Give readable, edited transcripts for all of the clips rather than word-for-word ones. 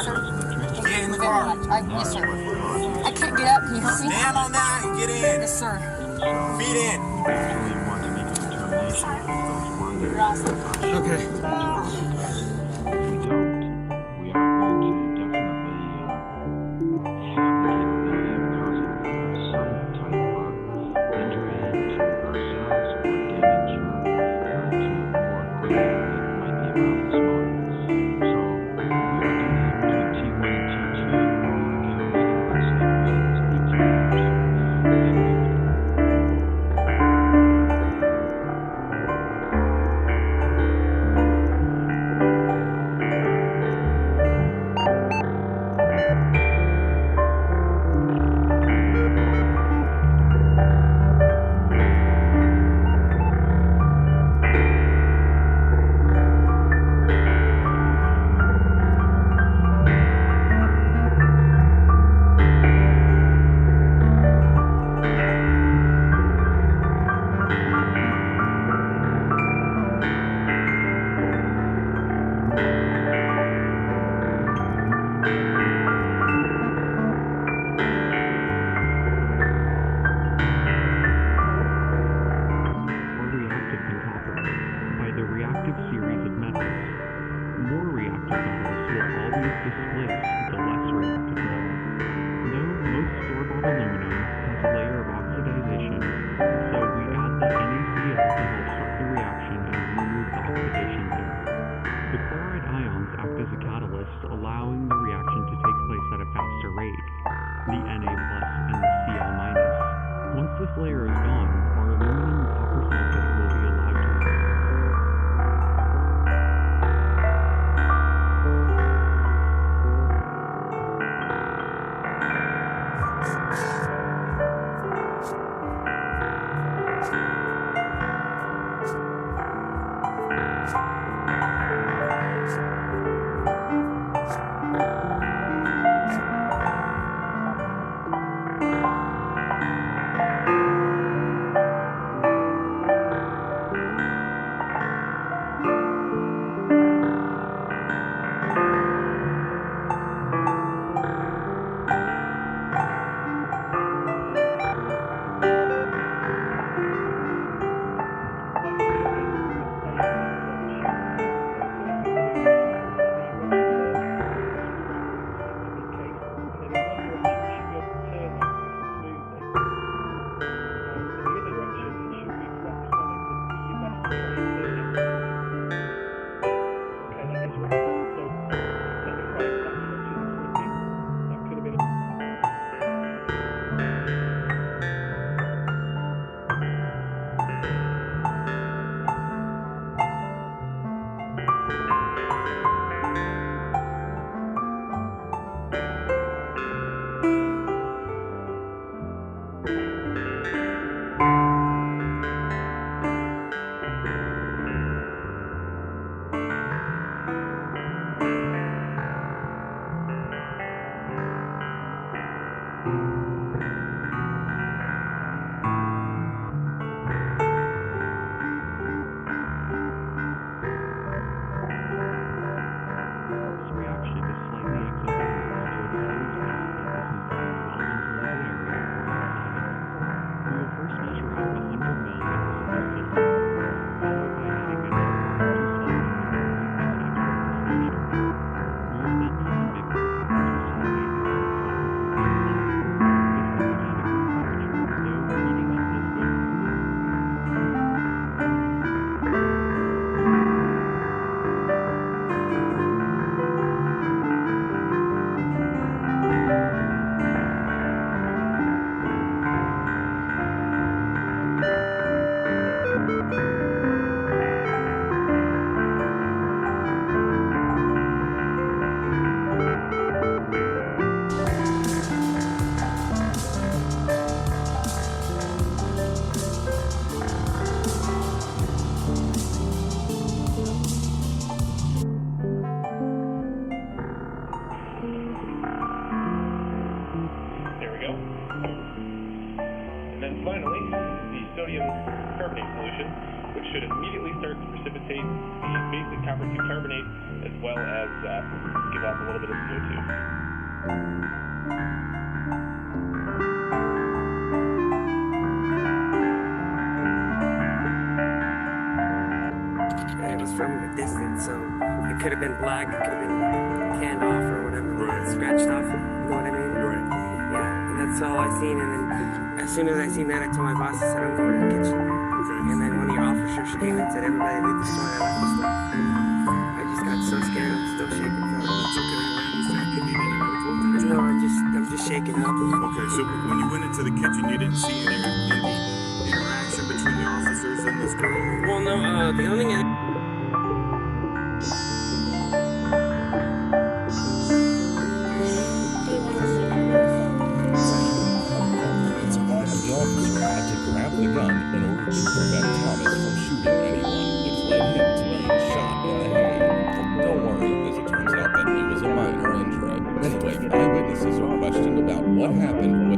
car. Get in the car. Yes, sir. I can't get up. Can you help me? Stand on that and get in. Yes, sir. Feet in. You're awesome. Okay. And then finally, the sodium carbonate solution which should immediately start to precipitate the basic copper 2 carbonate as well as give off a little bit of CO2. It was from a distance, so it could have been black, it could have been canned off or whatever, scratched off, you know what I mean? Right. Yeah, and that's all I seen, and then as soon as I seen that, I told my boss, I said, I'm going to the kitchen. Okay. And then one of your officers came and said, everybody leave the store, I left the store. I just got so scared, I'm still shaking from it. It's okay. I understand. You need any medical attention? No, I'm just shaking up. Okay, so when you went into the kitchen, you didn't see any interaction between the officers and this girl? Well, no, the only thing The officer had to grab the gun in order to prevent Thomas from shooting anyone, which led him to being shot in the hand. But don't worry, as it turns out that it was a minor injury. Anyway, eyewitnesses are questioned about what happened when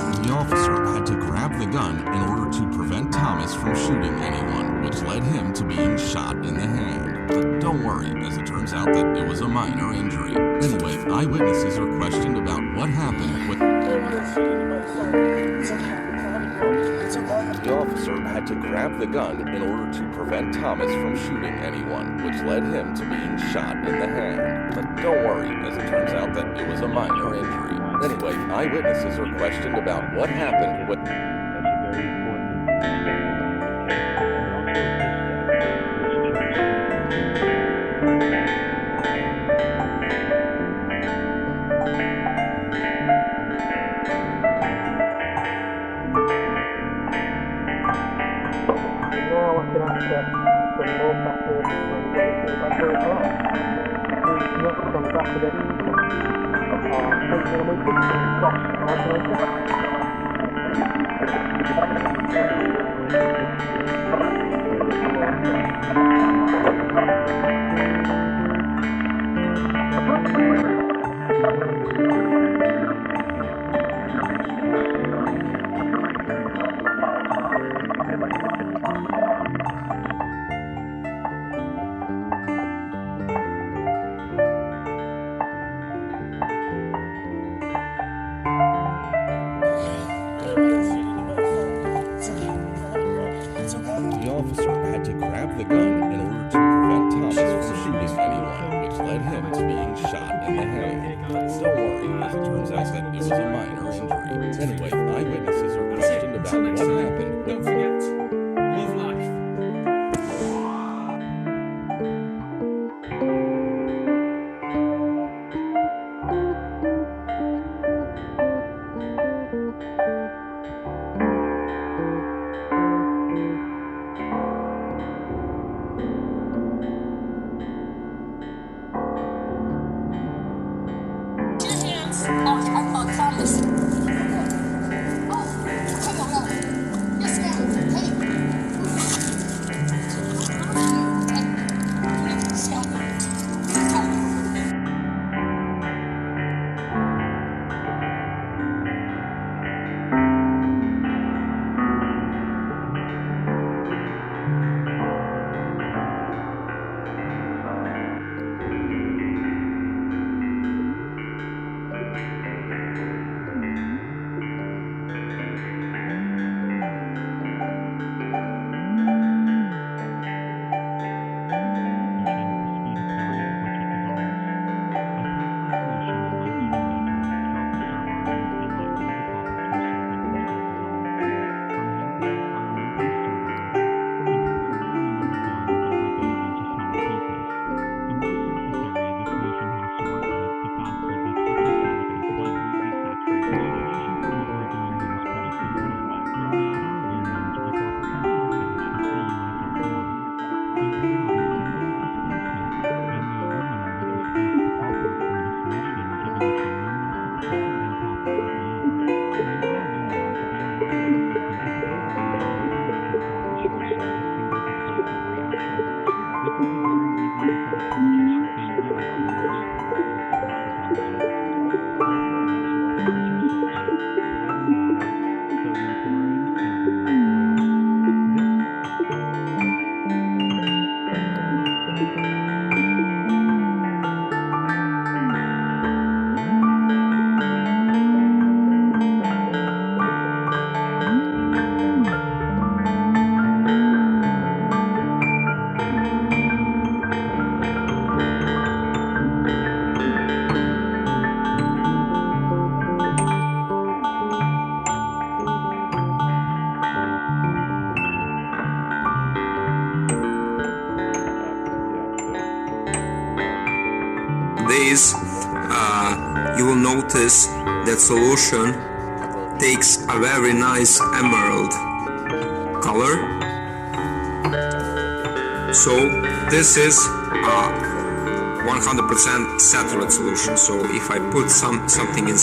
the officer had to grab the gun in order to prevent Thomas from shooting anyone, which led him to being shot in the hand. But don't worry, as it turns out that it was a minor injury. Anyway, eyewitnesses are questioned about what happened with the officer had to grab the gun in order to prevent Thomas from shooting anyone, which led him to being shot in the hand. But don't worry, as it turns out that it was a minor injury. Anyway, eyewitnesses are questioned about what happened with the officer had to grab the gun in order to prevent Thomas from shooting anyone, which led him to being shot in the hand. But don't worry, as it turns out that it was a minor injury. Anyway, eyewitnesses are questioned about what happened Don't with forget, love life. Oh, Thomas. days, you will notice that solution takes a very nice emerald color. So this is a 100% saturated solution. So if I put something in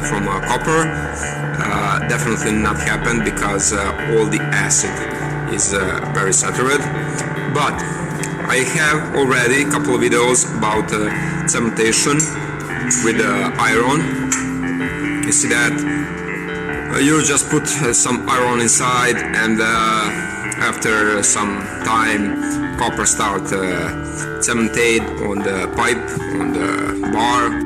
from copper, definitely not happen because all the acid is very saturated. But I have already a couple of videos about cementation with iron. You see that you just put some iron inside, and after some time copper start cementate on the pipe, on the bar.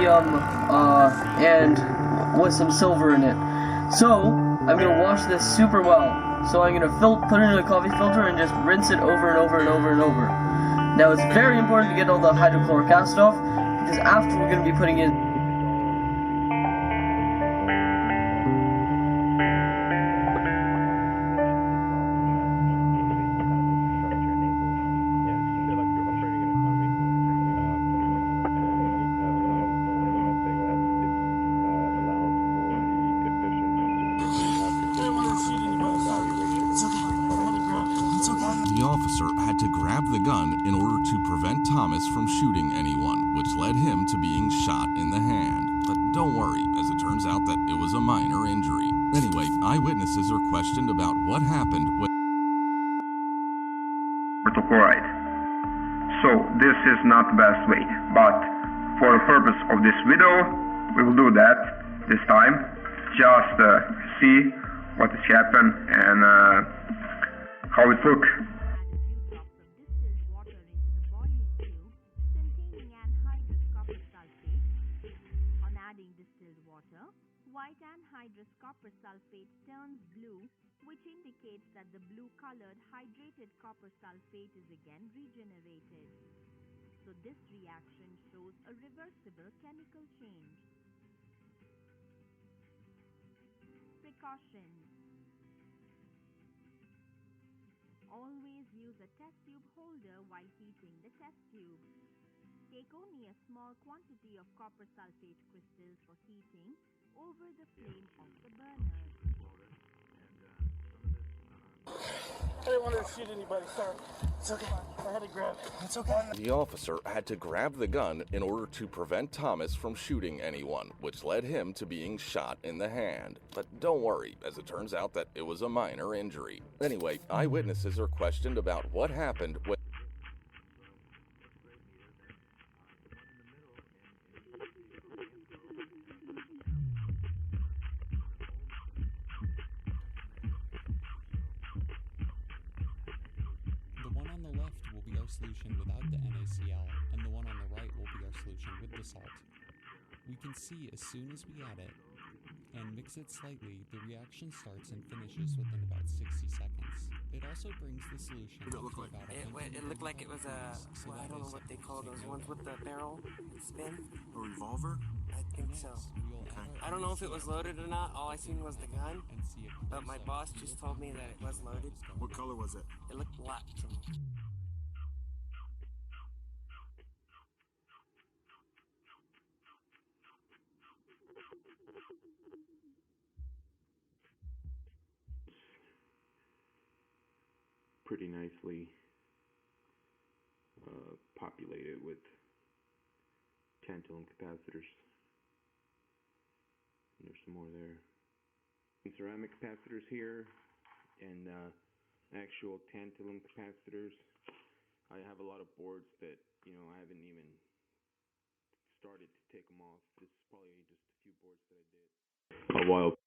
palladium and with some silver in it. So I'm gonna wash this super well. So I'm gonna put it in a coffee filter and just rinse it over and over and over and over. Now it's very important to get all the hydrochloric acid off, because after we're gonna be putting in The officer had to grab the gun in order to prevent Thomas from shooting anyone, which led him to being shot in the hand. But don't worry, as it turns out that it was a minor injury. Anyway, eyewitnesses are questioned about what happened when chloride. So this is not the best way, but for the purpose of this video, we will do that this time. Just see what has happened and how it look. White anhydrous copper sulfate turns blue, which indicates that the blue-colored hydrated copper sulfate is again regenerated. So this reaction shows a reversible chemical change. Precautions. Always use a test tube holder while heating the test tube. Take only a small quantity of copper sulfate crystals for heating over the flame of the burner. I didn't want to shoot anybody, sorry. It's okay. I had to grab it. It's okay. the officer had to grab the gun in order to prevent Thomas from shooting anyone, which led him to being shot in the hand. But don't worry, as it turns out that it was a minor injury. Anyway, eyewitnesses are questioned about what happened when solution without the NaCl, and the one on the right will be our solution with the salt. We can see as soon as we add it and mix it slightly, the reaction starts and finishes within about 60 seconds. It also brings the solution up to about It looked like it was a, well, I don't know what they call those ones with the barrel and spin. A revolver? I think so. I don't know if it was loaded or not. All I seen was the gun, but my boss just told me that it was loaded. What color was it? It looked black to me. Pretty nicely populated with tantalum capacitors. And there's some more there. Some ceramic capacitors here, and actual tantalum capacitors. I have a lot of boards that, I haven't even started to take them off. This is probably just a few boards that I did a while